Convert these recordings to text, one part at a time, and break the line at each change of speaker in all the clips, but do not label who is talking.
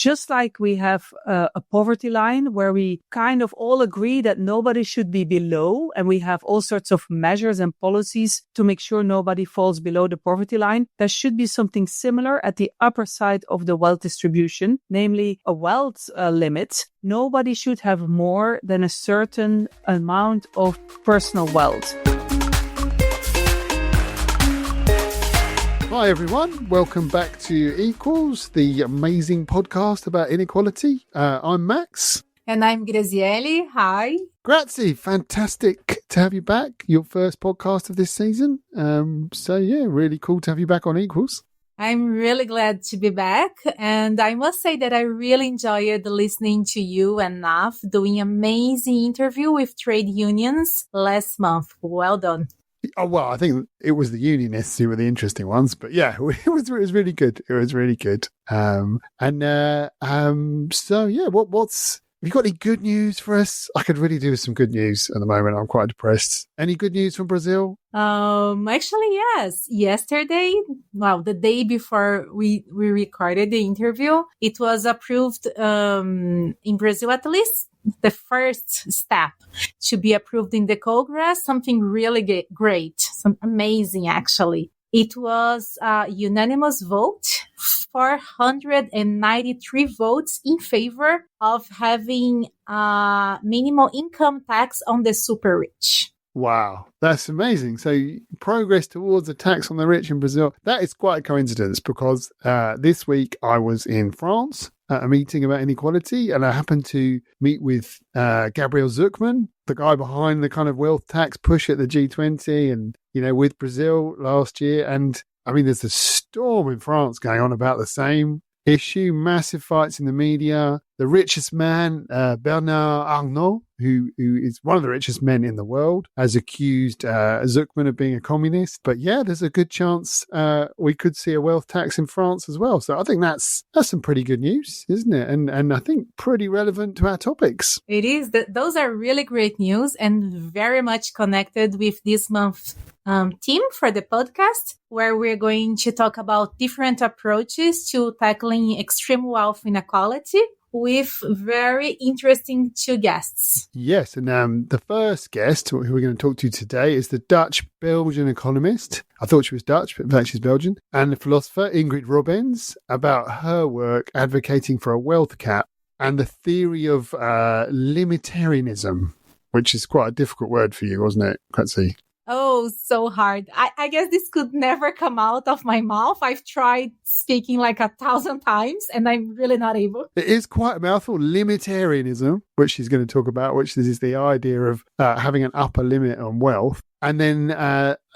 just like we have a poverty line where we kind of all agree that nobody should be below, and we have all sorts of measures and policies to make sure nobody falls below the poverty line, there should be something similar at the upper side of the wealth distribution, namely a wealth limit. Nobody should have more than a certain amount of personal wealth.
Hi everyone, welcome back to Equals, the amazing podcast about inequality. I'm Max.
And I'm Graziele. Hi.
Grazie, fantastic to have you back. Your first podcast of this season. Really cool to have you back on Equals.
I'm really glad to be back. And I must say that I really enjoyed listening to you and Naf doing an amazing interview with trade unions last month. Well done.
Oh, well, I think it was the unionists who were the interesting ones, but yeah, it was really good. It was really good. Have you got any good news for us? I could really do with some good news at the moment. I'm quite depressed. Any good news from Brazil?
Actually, yes. Yesterday, the day before we recorded the interview, it was approved, in Brazil at least, the first step to be approved in the Congress, something really great, some amazing actually. It was a unanimous vote, 493 votes in favor of having a minimal income tax on the super rich.
Wow, that's amazing. So progress towards a tax on the rich in Brazil. That is quite a coincidence because this week I was in France at a meeting about inequality, and I happened to meet with Gabriel Zucman, the guy behind the kind of wealth tax push at the G20 and, with Brazil last year. And I mean, there's a storm in France going on about the same issue, massive fights in the media. The richest man, Bernard Arnault, who is one of the richest men in the world, has accused Zucman of being a communist. But yeah, there's a good chance we could see a wealth tax in France as well. So I think that's some pretty good news, isn't it? And I think pretty relevant to our topics.
It is. Those are really great news and very much connected with this month's theme for the podcast, where we're going to talk about different approaches to tackling extreme wealth inequality with very interesting two guests.
Yes, and the first guest who we're going to talk to today is the Dutch-Belgian economist. I thought she was Dutch, but in fact she's Belgian. And the philosopher Ingrid Robeyns, about her work advocating for a wealth cap and the theory of limitarianism, which is quite a difficult word for you, wasn't it, Kratzy?
Oh, so hard. I guess this could never come out of my mouth. I've tried speaking like 1,000 times and I'm really not able.
It is quite a mouthful. Limitarianism, which she's going to talk about, which is the idea of having an upper limit on wealth. And then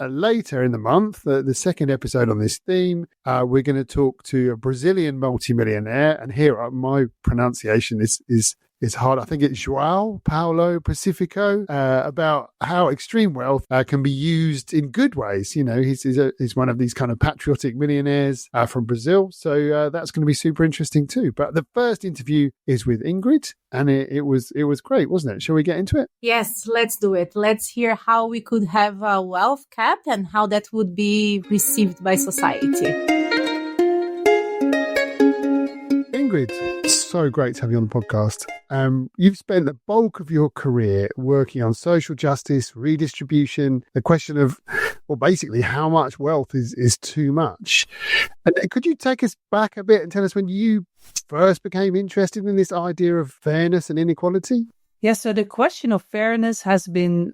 later in the month, the second episode on this theme, we're going to talk to a Brazilian multimillionaire. And here, my pronunciation is hard. I think it's João Paulo Pacifico, about how extreme wealth can be used in good ways. He's one of these kind of patriotic millionaires from Brazil. So that's going to be super interesting too. But the first interview is with Ingrid, and it was great, wasn't it? Shall we get into it?
Yes, let's do it. Let's hear how we could have a wealth cap and how that would be received by society.
Ingrid, so great to have you on the podcast. You've spent the bulk of your career working on social justice, redistribution, the question of, well, basically how much wealth is too much. And could you take us back a bit and tell us when you first became interested in this idea of fairness and inequality?
Yes, so the question of fairness has been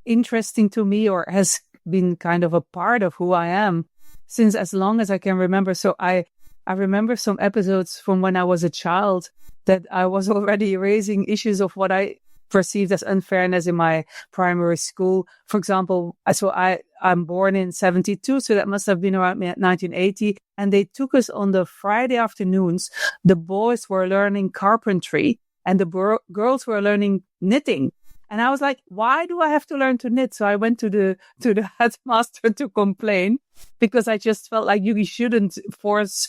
interesting to me, or has been kind of a part of who I am since as long as I can remember. So I remember some episodes from when I was a child that I was already raising issues of what I perceived as unfairness in my primary school. For example, I'm born in 72, so that must have been around 1980. And they took us on the Friday afternoons. The boys were learning carpentry and the girls were learning knitting. And I was like, why do I have to learn to knit? So I went to the headmaster to complain, because I just felt like you shouldn't force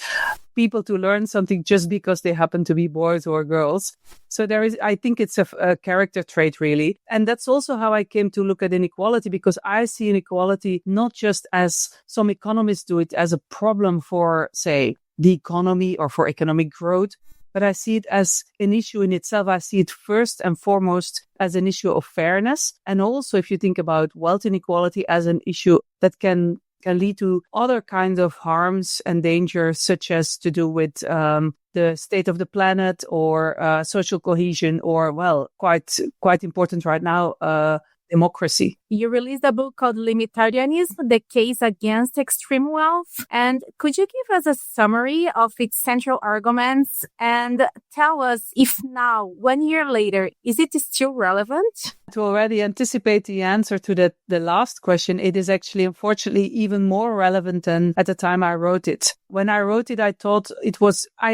people to learn something just because they happen to be boys or girls. So I think it's a character trait, really. And that's also how I came to look at inequality, because I see inequality not just as some economists do it as a problem for, say, the economy or for economic growth. But I see it as an issue in itself. I see it first and foremost as an issue of fairness. And also, if you think about wealth inequality as an issue that can lead to other kinds of harms and dangers, such as to do with the state of the planet or social cohesion or, well, quite important right now, democracy.
You released a book called Limitarianism, The Case Against Extreme Wealth. And could you give us a summary of its central arguments and tell us if now, 1 year later, is it still relevant?
To already anticipate the answer to the last question, it is actually, unfortunately, even more relevant than at the time I wrote it. When I wrote it, I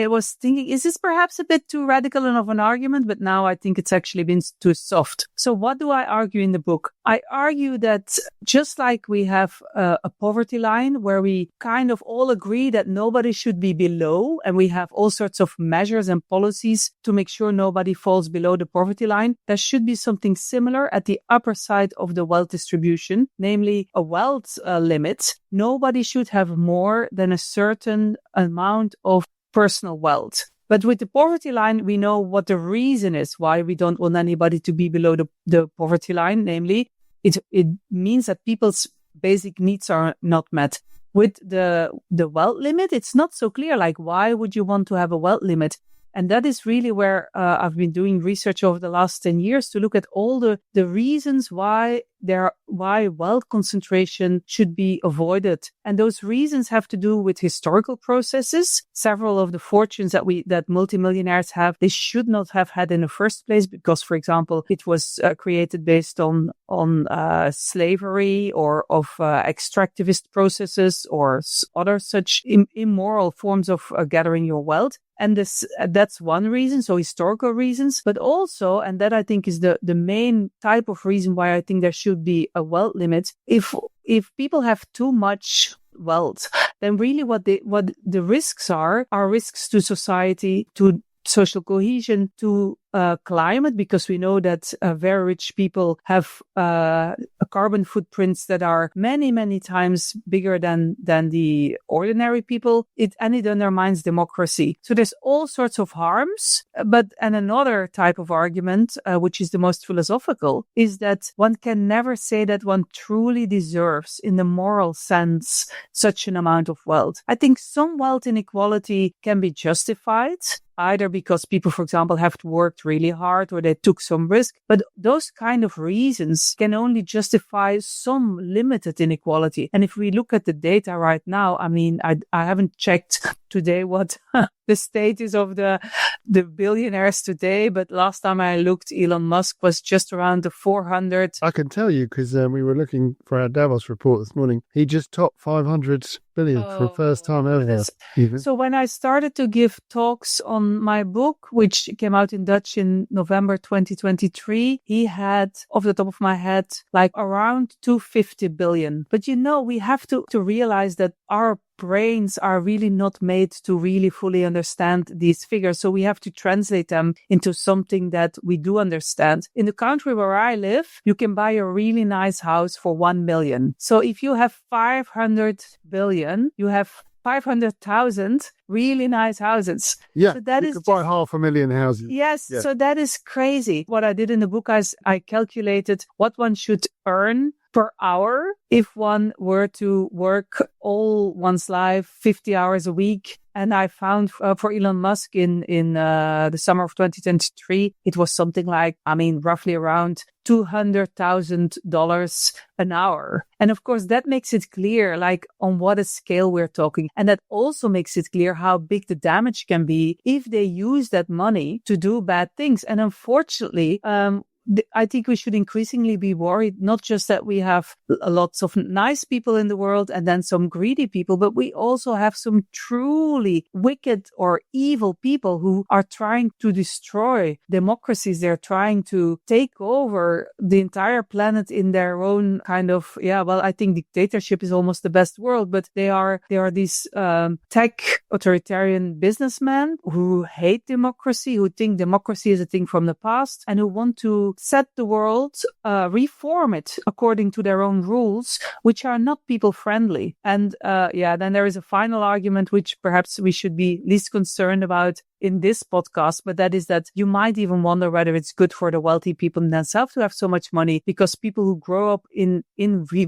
was thinking, is this perhaps a bit too radical of an argument? But now I think it's actually been too soft. So what do I argue in the book? I argue that just like we have a poverty line where we kind of all agree that nobody should be below, and we have all sorts of measures and policies to make sure nobody falls below the poverty line, there should be something similar at the upper side of the wealth distribution, namely a wealth limit. Nobody should have more than a certain amount of personal wealth. But with the poverty line, we know what the reason is why we don't want anybody to be below the poverty line. Namely, it means that people's basic needs are not met. With the wealth limit, it's not so clear. Like, why would you want to have a wealth limit? And that is really where I've been doing research over the last 10 years to look at all the reasons why wealth concentration should be avoided. And those reasons have to do with historical processes. Several of the fortunes that multimillionaires have, they should not have had in the first place because, for example, it was created based on slavery or of extractivist processes or other such immoral forms of gathering your wealth. And that's one reason, so historical reasons, but also, and that I think is the main type of reason why I think there should be a wealth limit. If people have too much wealth, then really what the risks are risks to society, to social cohesion, to climate, because we know that very rich people have carbon footprints that are many, many times bigger than the ordinary people. It undermines democracy. So there's all sorts of harms. And another type of argument, which is the most philosophical, is that one can never say that one truly deserves, in the moral sense, such an amount of wealth. I think some wealth inequality can be justified, either because people, for example, have worked really hard or they took some risk. But those kind of reasons can only justify some limited inequality. And if we look at the data right now, I mean, I haven't checked today what the status of the billionaires today, but last time I looked, Elon Musk was just around the 400.
I can tell you because we were looking for our Davos report this morning. He just topped 500 billion for the first time ever.
So when I started to give talks on my book, which came out in Dutch in November 2023, he had, off the top of my head, like around 250 billion. But we have to realize that our brains are really not made to really fully understand these figures. So we have to translate them into something that we do understand. In the country where I live, you can buy a really nice house for 1 million. So if you have 500 billion, you have 500,000 really nice houses.
Yeah,
so that
you could buy 500,000 houses.
Yes,
yeah.
So that is crazy. What I did in the book is I calculated what one should earn per hour if one were to work all one's life 50 hours a week. And I found for Elon Musk in the summer of 2023, it was something like, roughly around $200,000 an hour. And of course, that makes it clear, like, on what a scale we're talking. And that also makes it clear how big the damage can be if they use that money to do bad things. And unfortunately, I think we should increasingly be worried, not just that we have lots of nice people in the world and then some greedy people, but we also have some truly wicked or evil people who are trying to destroy democracies. They're trying to take over the entire planet in their own kind of, I think dictatorship is almost the best word, but they are these tech authoritarian businessmen who hate democracy, who think democracy is a thing from the past, and who want to set the world, reform it according to their own rules, which are not people friendly. And then there is a final argument, which perhaps we should be least concerned about in this podcast, but that is that you might even wonder whether it's good for the wealthy people themselves to have so much money, because people who grow up in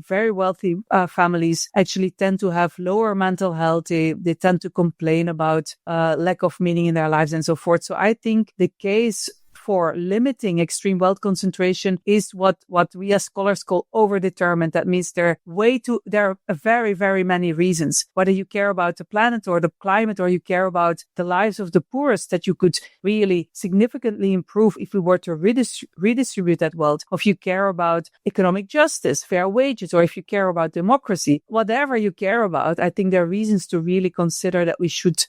very wealthy families actually tend to have lower mental health. They tend to complain about lack of meaning in their lives and so forth. So I think the case for limiting extreme wealth concentration is what we as scholars call overdetermined. That means there are very, very many reasons. Whether you care about the planet or the climate, or you care about the lives of the poorest, that you could really significantly improve if we were to redistribute that wealth. Or if you care about economic justice, fair wages, or if you care about democracy, whatever you care about, I think there are reasons to really consider that we should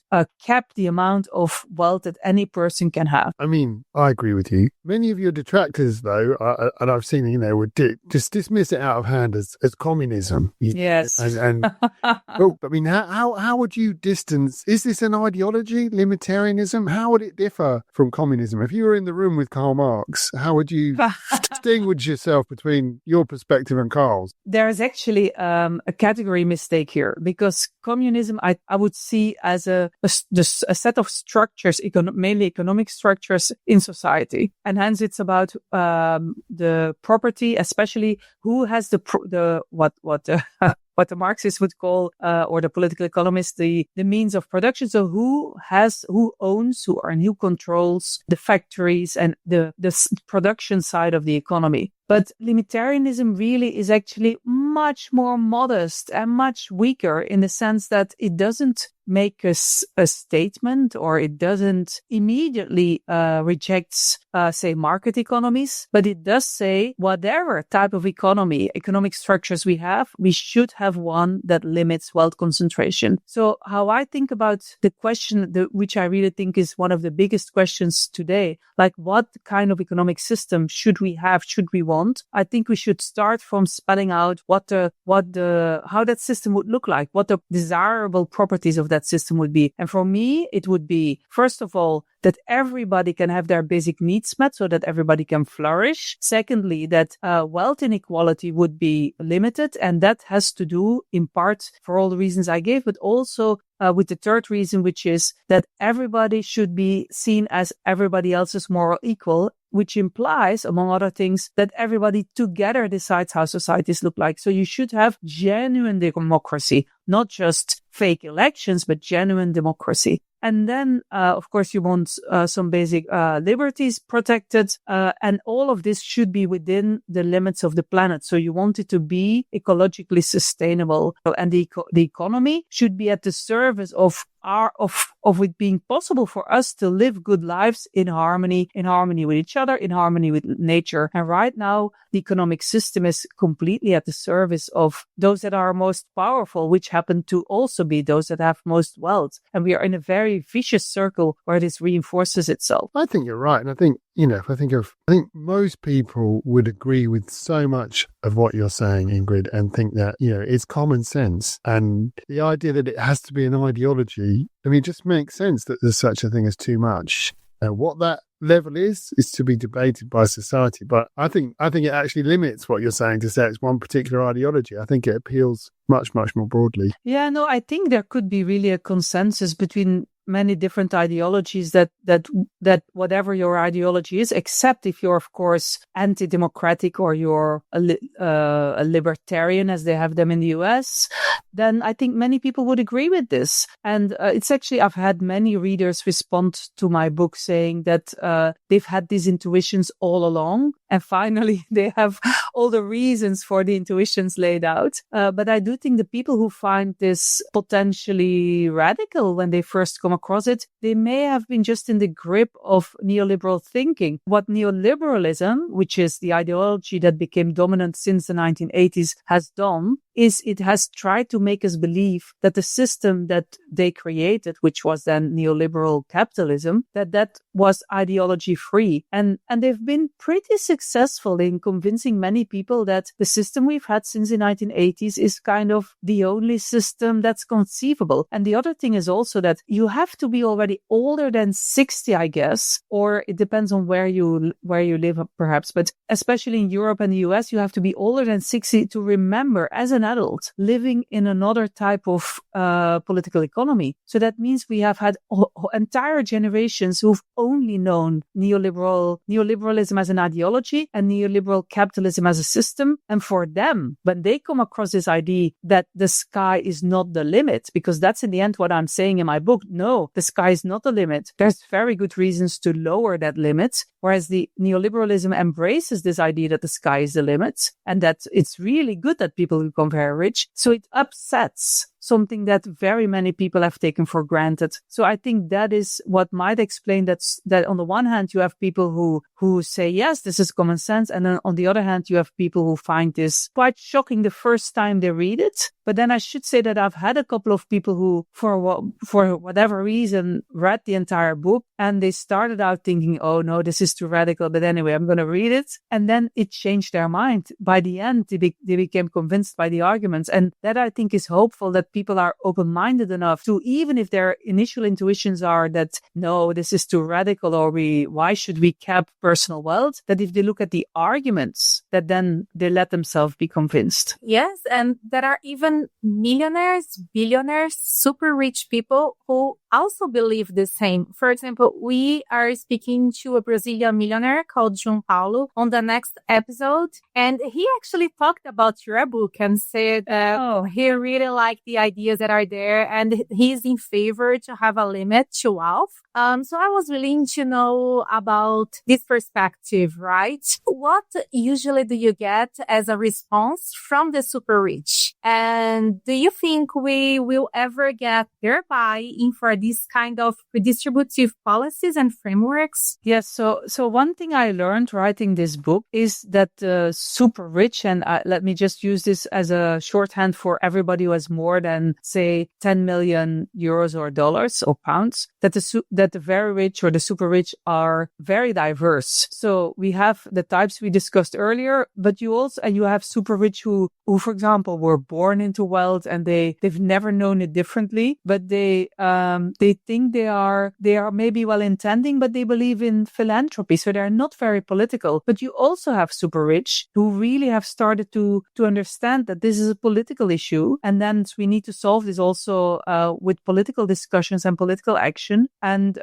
cap the amount of wealth that any person can have.
I mean, I agree with you. Many of your detractors, though, and I've seen, would just dismiss it out of hand as communism.
Yes.
And well, I mean, how would you distance? Is this an ideology, limitarianism? How would it differ from communism? If you were in the room with Karl Marx, how would you distinguish yourself between your perspective and Karl's?
There is actually a category mistake here, because communism I would see as a set of structures, mainly economic structures in society. And hence it's about the property, especially who has what the Marxists would call, or the political economists, the means of production. So who owns, and who controls the factories and the production side of the economy. But limitarianism really is actually much more modest and much weaker, in the sense that it doesn't make a statement, or it doesn't immediately rejects, say, market economies, but it does say whatever type of economic structures we have, we should have one that limits wealth concentration. So how I think about the question, which I really think is one of the biggest questions today, like what kind of economic system should we have, should we want? I think we should start from spelling out how that system would look like, what the desirable properties of that system would be. And for me, it would be, first of all, that everybody can have their basic needs met so that everybody can flourish. Secondly, that wealth inequality would be limited. And that has to do in part for all the reasons I gave, but also with the third reason, which is that everybody should be seen as everybody else's moral equal, which implies, among other things, that everybody together decides how societies look like. So you should have genuine democracy, not just fake elections, but genuine democracy. And then, of course, you want some basic liberties protected, and all of this should be within the limits of the planet. So you want it to be ecologically sustainable, and the economy should be at the service of it being possible for us to live good lives in harmony with each other, in harmony with nature. And right now, the economic system is completely at the service of those that are most powerful, which happen to also be those that have most wealth. And we are in a very vicious circle where this reinforces itself.
I think you're right. And I think, I think most people would agree with so much of what you're saying, Ingrid, and think that, it's common sense. And the idea that it has to be an ideology, it just makes sense that there's such a thing as too much. What that level is to be debated by society. But I think it actually limits what you're saying to say it's one particular ideology. I think it appeals much, much more broadly.
Yeah, no, I think there could be really a consensus between many different ideologies that whatever your ideology is, except if you're, of course, anti-democratic or you're a libertarian, as they have them in the US, then I think many people would agree with this. And it's actually, I've had many readers respond to my book saying that they've had these intuitions all along, and finally they have all the reasons for the intuitions laid out. But I do think the people who find this potentially radical when they first come across it, they may have been just in the grip of neoliberal thinking. What neoliberalism, which is the ideology that became dominant since the 1980s, has done is it has tried to make us believe that the system that they created, which was then neoliberal capitalism, that was ideology free. And they've been pretty successful in convincing many people that the system we've had since the 1980s is kind of the only system that's conceivable. And the other thing is also that you have to be already older than 60, I guess, or it depends on where you live, perhaps. But especially in Europe and the US, you have to be older than 60 to remember as an adult living in another type of political economy. So that means we have had entire generations who've only known neoliberalism as an ideology and neoliberal capitalism as a system. And for them, when they come across this idea that the sky is not the limit, because that's in the end what I'm saying in my book. No, the sky is not the limit. There's very good reasons to lower that limit, whereas the neoliberalism embraces this idea that the sky is the limit and that it's really good that people become very rich. So it upsets something that very many people have taken for granted. So I think that is what might explain that on the one hand, you have people who say, yes, this is common sense. And then on the other hand, you have people who find this quite shocking the first time they read it. But then I should say that I've had a couple of people who, for whatever reason, read the entire book and they started out thinking, oh no, this is too radical. But anyway, I'm going to read it. And then it changed their mind. By the end, they became convinced by the arguments. And that I think is hopeful, that people are open-minded enough to, even if their initial intuitions are that, no, this is too radical, or why should we cap personal wealth, that if they look at the arguments, that then they let themselves be convinced.
Yes, and there are even millionaires, billionaires, super rich people who also believe the same. For example, we are speaking to a Brazilian millionaire called João Paulo on the next episode, and he actually talked about your book and said he really liked the ideas that are there, and he's in favor to have a limit to wealth. So I was willing to know about this perspective, right? What usually do you get as a response from the super rich? And do you think we will ever get their buy-in for these kind of redistributive policies and frameworks?
Yes. So one thing I learned writing this book is that the super rich, and let me just use this as a shorthand for everybody who has more than, say, 10 million euros or dollars or pounds, that the very rich or the super rich are very diverse. So we have the types we discussed earlier, but you have super rich who, for example, were born into wealth and they've never known it differently, but they think they are maybe well-intending, but they believe in philanthropy, so they're not very political. But you also have super rich who really have started to understand that this is a political issue, and then we need to solve this also with political discussions and political action. And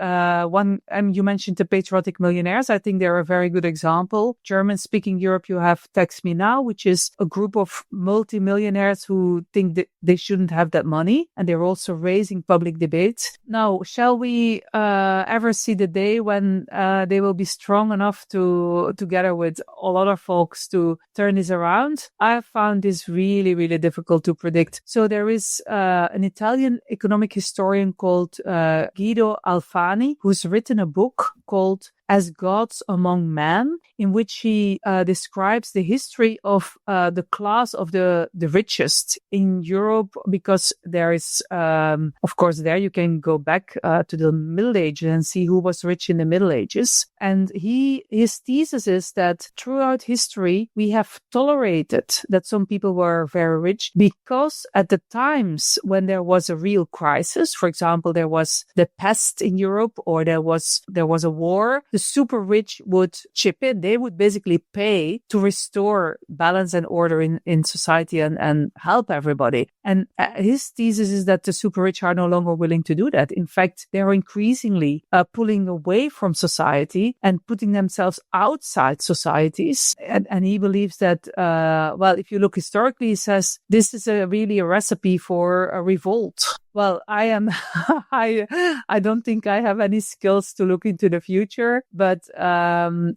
you mentioned the patriotic millionaires. I think they're a very good example. German-speaking Europe, you have Tax Me Now, which is a group of multi-millionaires who think that they shouldn't have that money, and they're also raising public debate. Now, shall we ever see the day when they will be strong enough to, together with all other folks, to turn this around? I have found this really, really difficult to predict. So there is an Italian economic historian called Guido Alfani, who's written a book called As Gods Among Men, in which he describes the history of the class of the richest in Europe, because there is, of course, there you can go back to the Middle Ages and see who was rich in the Middle Ages. And his thesis is that throughout history, we have tolerated that some people were very rich because at the times when there was a real crisis, for example, there was the pest in Europe, or there was a war, the super rich would chip in. They would basically pay to restore balance and order in society and help everybody. And his thesis is that the super rich are no longer willing to do that. In fact, they are increasingly pulling away from society and putting themselves outside societies. And he believes that, if you look historically, he says this is really a recipe for a revolt. Well, I am. I don't think I have any skills to look into the future, but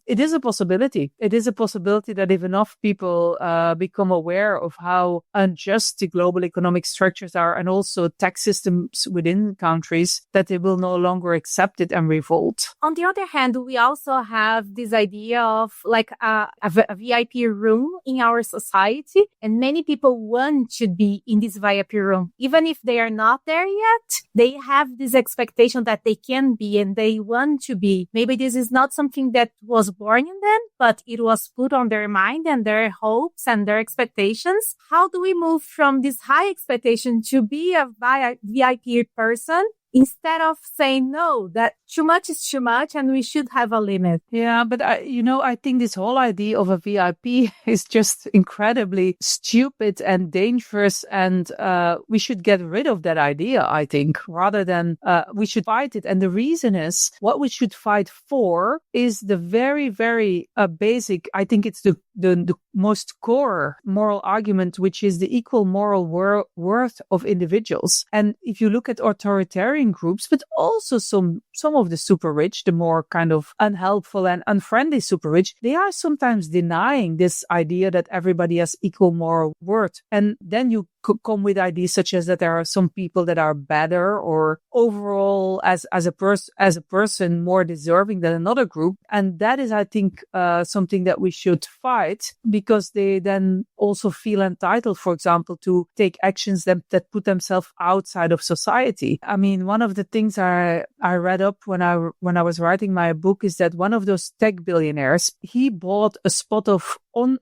it is a possibility. It is a possibility that if enough people become aware of how unjust the global economic structures are, and also tax systems within countries, that they will no longer accept it and revolt.
On the other hand, we also have this idea of like a VIP room in our society, and many people want to be in this VIP room, even if they are not there yet. They have this expectation that they can be and they want to be. Maybe this is not something that was born in them, but it was put on their mind and their hopes and their expectations. How do we move from this high expectation to be a VIP person, instead of saying, no, that too much is too much and we should have a limit?
Yeah, but I think this whole idea of a VIP is just incredibly stupid and dangerous, and we should get rid of that idea, I think, rather than we should fight it. And the reason is, what we should fight for is the very, very basic, I think it's the most core moral argument, which is the equal moral worth of individuals. And if you look at authoritarian groups, but also some of the super rich, the more kind of unhelpful and unfriendly super rich, they are sometimes denying this idea that everybody has equal moral worth. And then you could come with ideas such as that there are some people that are better or overall as a person more deserving than another group. And that is, I think, something that we should fight, because they then also feel entitled, for example, to take actions that put themselves outside of society. I mean, one of the things I read up when I was writing my book is that one of those tech billionaires, he bought a spot of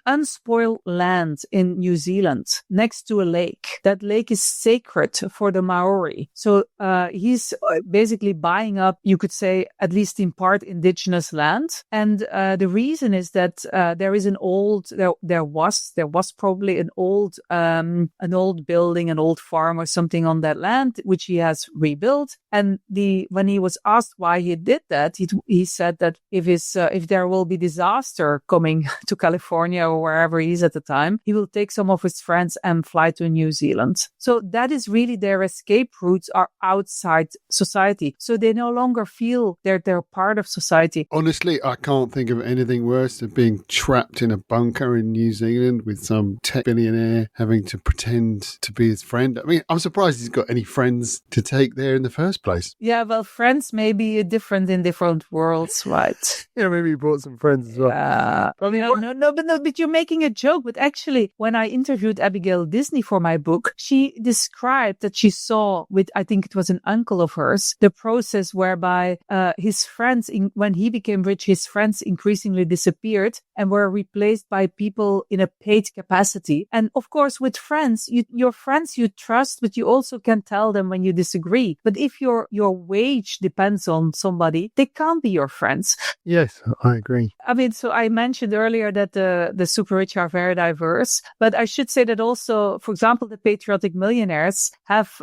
unspoiled land in New Zealand next to a lake. That lake is sacred for the Maori. So he's basically buying up, you could say, at least in part, indigenous land. And the reason is that there is there was probably an old building, an old farm or something on that land, which he has rebuilt. And when he was asked why he did that, he said that if there will be disaster coming to California or wherever he is at the time, he will take some of his friends and fly to New Zealand. So that is really their escape routes are outside society. So they no longer feel they're part of society.
Honestly, I can't think of anything worse than being trapped in a bunker in New Zealand with some tech billionaire having to pretend to be his friend. I mean, I'm surprised he's got any friends to take there in the first place.
Yeah, well, friends may be different in different worlds, right?
Yeah, maybe he brought some friends as well.
But you're making a joke. But actually, when I interviewed Abigail Disney for my book, she described that she saw with, I think it was an uncle of hers, the process whereby his friends, when he became rich, his friends increasingly disappeared and were replaced by people in a paid capacity. And of course, with friends, your friends you trust, but you also can tell them when you disagree. But if your wage depends on somebody, they can't be your friends.
Yes, I agree.
I mean, so I mentioned earlier that the super rich are very diverse, but I should say that also, for example, the patriotic millionaires have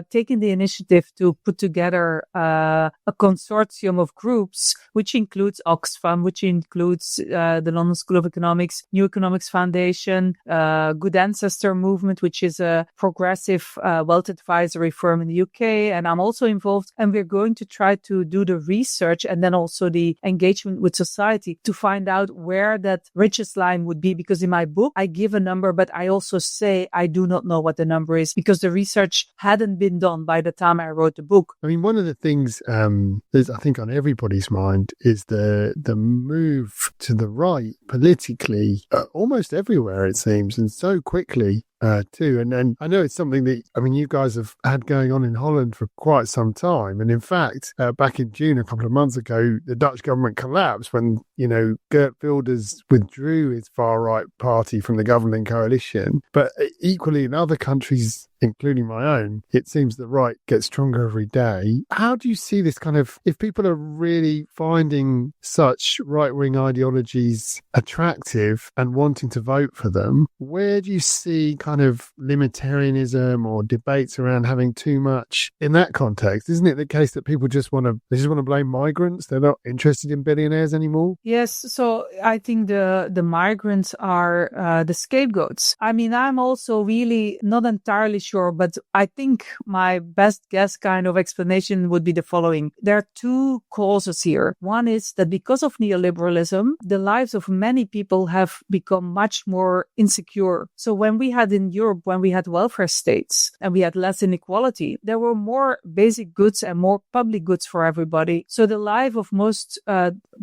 taken the initiative to put together a consortium of groups, which includes Oxfam, which includes the London School of Economics, New Economics Foundation, Good Ancestor Movement, which is a progressive wealth advisory firm in the UK. And I'm also involved, and we're going to try to do the research and then also the engagement with society to find out where that richest line would be. Because in my book, I give a number, but I also say I do not know what the number is because the research hadn't been done by the time I wrote the book.
I mean, one of the things that's, I think, on everybody's mind is the move to the right politically, almost everywhere, it seems, and so quickly. Too. And I know it's something that, I mean, you guys have had going on in Holland for quite some time. And in fact, back in June, a couple of months ago, the Dutch government collapsed when, Geert Wilders withdrew his far-right party from the governing coalition. But equally in other countries, including my own, it seems the right gets stronger every day. How do you see this kind of, if people are really finding such right-wing ideologies attractive and wanting to vote for them, where do you see kind of limitarianism or debates around having too much in that context? Isn't it the case that people just want to blame migrants? They're not interested in billionaires anymore?
Yes. So I think the migrants are the scapegoats. I mean, I'm also really not entirely sure, but I think my best guess kind of explanation would be the following. There are two causes here. One is that because of neoliberalism, the lives of many people have become much more insecure. So when we had in Europe, when we had welfare states and we had less inequality, there were more basic goods and more public goods for everybody. So the life of most,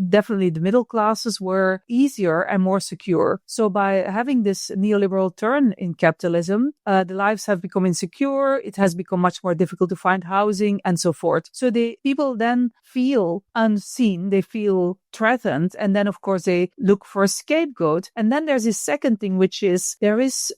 definitely the middle classes, were easier and more secure. So by having this neoliberal turn in capitalism, the lives have become insecure. It has become much more difficult to find housing and so forth. So the people then feel unseen. They feel threatened. And then, of course, they look for a scapegoat. And then there's this second thing, which is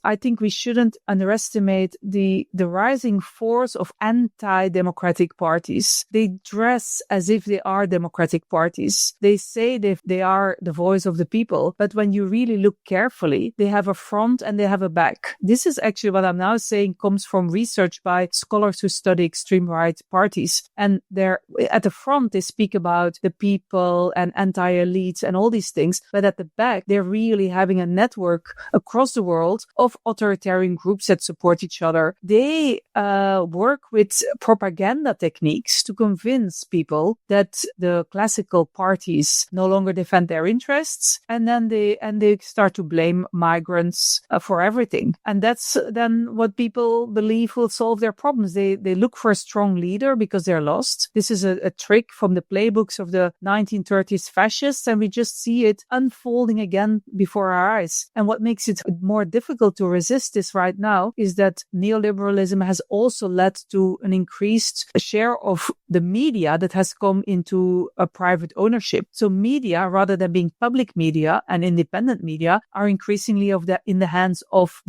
I think we shouldn't underestimate the rising force of anti-democratic parties. They dress as if they are democratic parties. They say they are the voice of the people. But when you really look carefully, they have a front and they have a back. This is actually what I'm now saying comes from research by scholars who study extreme right parties. And they're at the front, they speak about the people and anti-elites and all these things. But at the back, they're really having a network across the world of authoritarian groups that support each other. They work with propaganda techniques to convince people that the classical parties no longer defend their interests. And then they start to blame migrants for everything. And that's then what people believe will solve their problems. They look for a strong leader because they're lost. This is a trick from the playbooks of the 1930s fascists, and we just see it unfolding again before our eyes. And what makes it more difficult to resist this right now is that neoliberalism has also led to an increased share of the media that has come into a private ownership. So media, rather than being public media and independent media, are increasingly in the hands of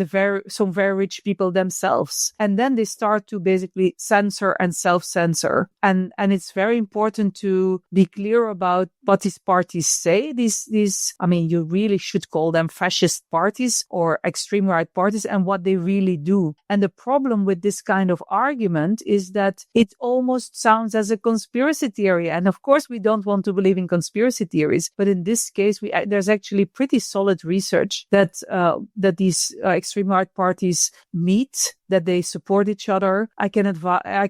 some very rich people themselves. And then they start to basically censor and self-censor. And it's very important to be clear about what these parties say. You really should call them fascist parties or extreme right parties, and what they really do. And the problem with this kind of argument is that it almost sounds as a conspiracy theory. And of course, we don't want to believe in conspiracy theories. But in this case, there's actually pretty solid research that these extreme right parties meet, that they support each other. I can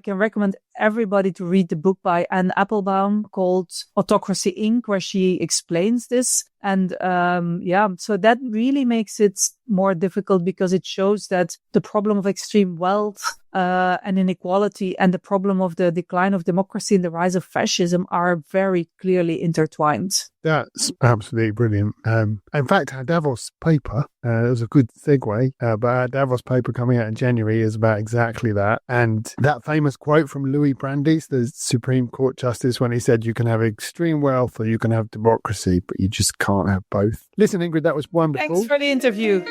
recommend everybody to read the book by Anne Applebaum called Autocracy Inc., where she explains this. And so that really makes it more difficult because it shows that the problem of extreme wealth and inequality and the problem of the decline of democracy and the rise of fascism are very clearly intertwined.
That's absolutely brilliant. In fact, our Davos paper, it was a good segue, but our Davos paper coming out in January is about exactly that. And that famous quote from Louis Brandeis, the Supreme Court Justice, when he said, you can have extreme wealth or you can have democracy, but you just can't have both. Listen, Ingrid, that was wonderful.
Thanks for the interview.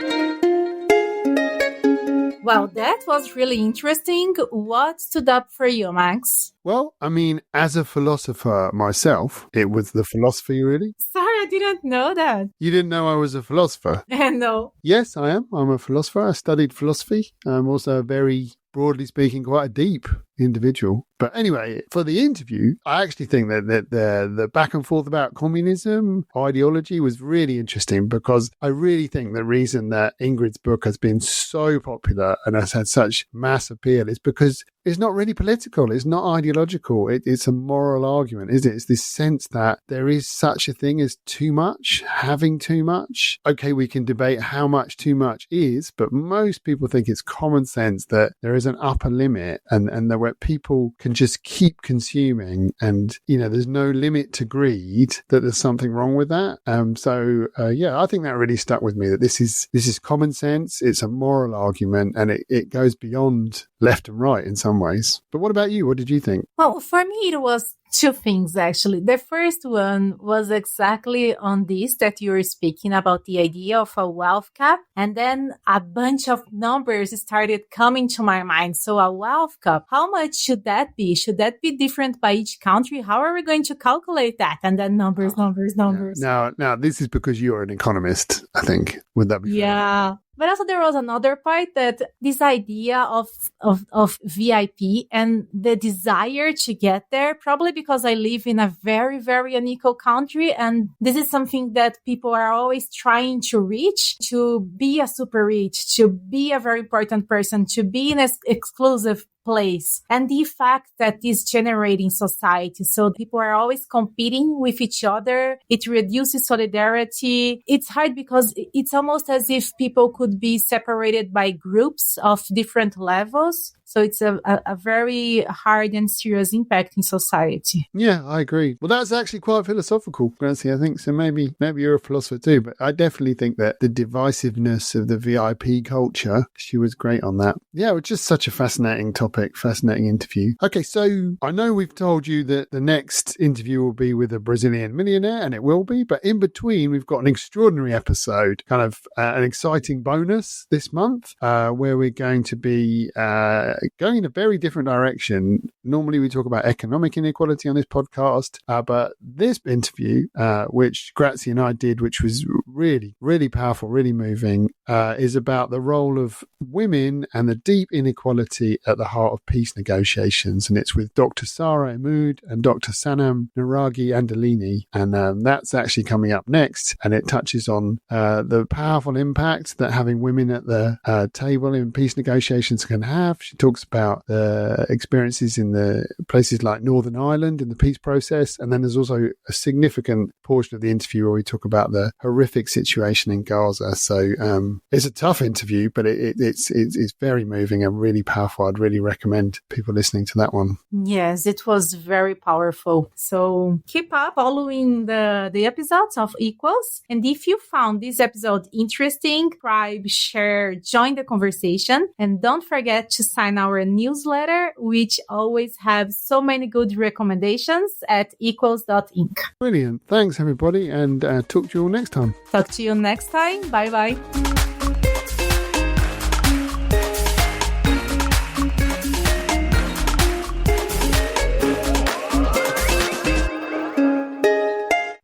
Well, that was really interesting. What stood up for you, Max?
Well, I mean, as a philosopher myself, it was the philosophy, really.
Sorry, I didn't know that.
You didn't know I was a philosopher?
No.
Yes, I am. I'm a philosopher. I studied philosophy. I'm also a very, broadly speaking, quite a deep individual. But anyway, for the interview, I actually think that the back and forth about communism ideology was really interesting, because I really think the reason that Ingrid's book has been so popular and has had such mass appeal is because it's not really political. It's not ideological. It's a moral argument, isn't it? It's this sense that there is such a thing as too much, having too much. Okay, we can debate how much too much is, but most people think it's common sense that there is an upper limit and that where people can just keep consuming and, there's no limit to greed, that there's something wrong with that. I think that really stuck with me, that this is common sense. It's a moral argument, and it goes beyond left and right in some ways. But what about you? What did you think?
Well, for me, it was two things, actually. The first one was exactly on this that you were speaking about, the idea of a wealth cap. And then a bunch of numbers started coming to my mind. So a wealth cap, how much should that be? Should that be different by each country? How are we going to calculate that? And then numbers.
Now, this is because you're an economist, I think. Would that be fair?
Yeah. But also there was another part that this idea of VIP and the desire to get there, probably because I live in a very, very unequal country. And this is something that people are always trying to reach, to be a super rich, to be a very important person, to be in an exclusive place, and the effect that is generating society. So people are always competing with each other. It reduces solidarity. It's hard because it's almost as if people could be separated by groups of different levels. So it's a very hard and serious impact in society.
Yeah, I agree. Well, that's actually quite philosophical, Gracie, I think. So maybe you're a philosopher too, but I definitely think that the divisiveness of the VIP culture, she was great on that. Yeah, it was just such a fascinating topic, fascinating interview. Okay, so I know we've told you that the next interview will be with a Brazilian millionaire, and it will be, but in between, we've got an extraordinary episode, kind of an exciting bonus this month, where we're going to be going in a very different direction. Normally we talk about economic inequality on this podcast, but this interview, which Grazie and I did, which was really, really powerful, really moving, is about the role of women and the deep inequality at the heart of peace negotiations. And it's with Dr. Sara Emmood and Dr. Sanam Naragi Andalini. And that's actually coming up next. And it touches on the powerful impact that having women at the table in peace negotiations can have. She talks about the experiences in the places like Northern Ireland in the peace process. And then there's also a significant portion of the interview where we talk about the horrific situation in Gaza. So it's a tough interview, but it's very moving and really powerful. I'd really recommend people listening to that one.
Yes, it was very powerful. So keep up following the episodes of Equals. And if you found this episode interesting, subscribe, share, join the conversation. And don't forget to sign our newsletter, which always have so many good recommendations at equals.inc.
Brilliant. Thanks, everybody. And talk to you all next time.
Talk to you next time. Bye-bye.